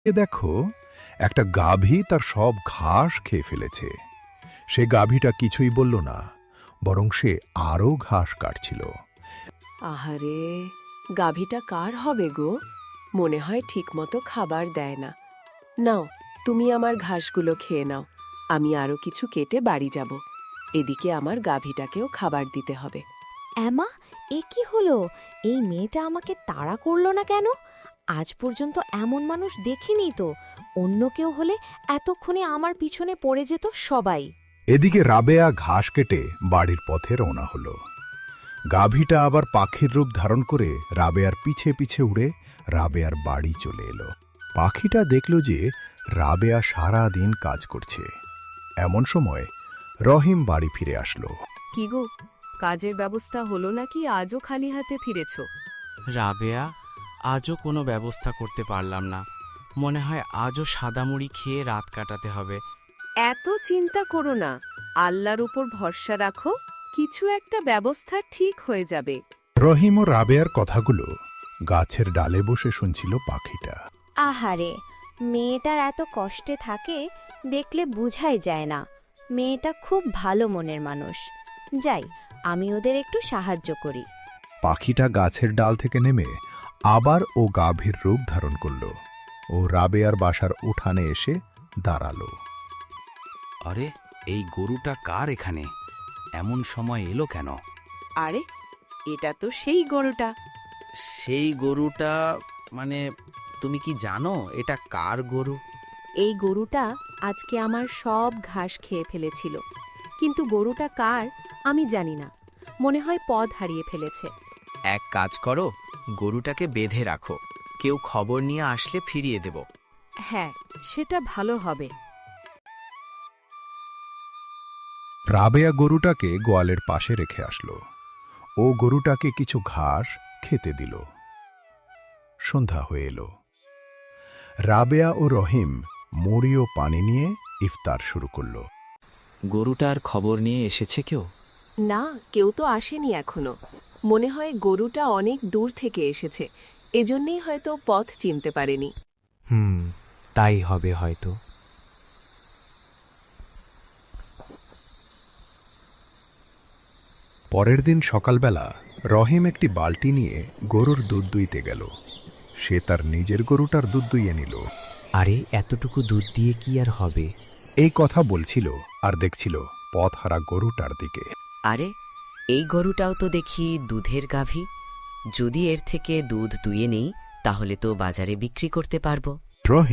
দেখো, একটা গাভী তার সব ঘাস খেয়ে ফেলেছে। সে গাভীটা কিছুই বলল না, বরং সে আরও ঘাস কাটছিল। আহারে, গাভীটা কার হবে গো? মনে হয় ঠিকমতো খাবার দেয় না। নাও, তুমি আমার ঘাসগুলো খেয়ে নাও। আমি আরো কিছু কেটে বাড়ি যাব। এদিকে আমার গাভীটাকেও খাবার দিতে হবে। অ্যামা, এ কি হলো? এই মেয়েটা আমাকে তাড়া করলো না কেন? আজ পর্যন্ত এমন মানুষ দেখিনি তো। অন্য কেউ হলে এতক্ষণে আমার পিছনে পড়ে যেত সবাই। এদিকে রাবেয়া ঘাস কেটে বাড়ির পথে রওনা হলো। গাভীটা আবার পাখির রূপ ধারণ করে রাবেয়ার পিছে পিছে উড়ে রাবেয়ার বাড়ি চলে এলো। পাখিটা দেখল যে রাবেয়া সারা দিন কাজ করছে। এমন সময় রহিম বাড়ি ফিরে আসলো। কি গো, কাজের ব্যবস্থা হলো নাকি আজও খালি হাতে ফিরেছ? রাবেয়া, আজও কোনো ব্যবস্থা করতে পারলাম না। মনে হয় আজও সাদা মুড়ি খেয়ে রাত কাটাতে হবে। এত চিন্তা করো না, আল্লাহর উপর ভরসা রাখো। কিছু একটা ব্যবস্থা ঠিক হয়ে যাবে। রহিম ও রাবেয়ার কথাগুলো গাছের ডালে বসে শুনছিল পাখিটা। আহারে, মেয়েটার এত কষ্টে থাকে দেখলে বুঝাই যায় না। মেয়েটা খুব ভালো মনের মানুষ। যাই, আমি ওদের একটু সাহায্য করি। পাখিটা গাছের ডাল থেকে নেমে আবার ও গাভীর রূপ ধারণ করল ও রাবেয়ার বাসার উঠানে এসে দাঁড়ালো। আরে, এই গরুটা কার এখানে? এমন সময় এলো কেন? আরে, এটা তো সেই গরুটা। সেই গরুটা মানে, তুমি কি জানো এটা কার গরু? এই গরুটা আজকে আমার সব ঘাস খেয়ে ফেলেছিল, কিন্তু গরুটা কার আমি জানি না। মনে হয় পথ হারিয়ে ফেলেছে। এক কাজ করো, গরুটাকে বেঁধে রাখো। কেউ খবর নিয়ে আসলে ফিরিয়ে দেব। হ্যাঁ, সেটা ভালো হবে। রাবেয়া গরুটাকে গোয়ালের পাশে রেখে আসলো। ও গরুটাকে কিছু ঘাস খেতে দিল। সন্ধ্যা হয়ে এলো। রাবেয়া ও রহিম মুড়ি ও পানি নিয়ে ইফতার শুরু করল। গরুটার খবর নিয়ে এসেছে কেউ? না, কেউ তো আসেনি এখনো। মনে হয় গরুটা অনেক দূর থেকে এসেছে, এজন্যই হয়তো পথ চিনতে পারেনি। তাই হবে হয়তো। পরের দিন সকালবেলা রহিম একটি বালতি নিয়ে গরুর দুধ দুইতে গেল। সে তার নিজের গরুটার দুধ দুইয়ে নিল। আরে, এতটুকু দুধ দিয়ে কি আর হবে? এই কথা বলছিল আর দেখছিল পথ হারা গরুটার দিকে। আরে, এই গরুটাও তো দেখি দুধের গাভী। যদি এর থেকে দুধ দুইয়ে নেই, তাহলে তো বাজারে বিক্রি করতে পারবো। রহিম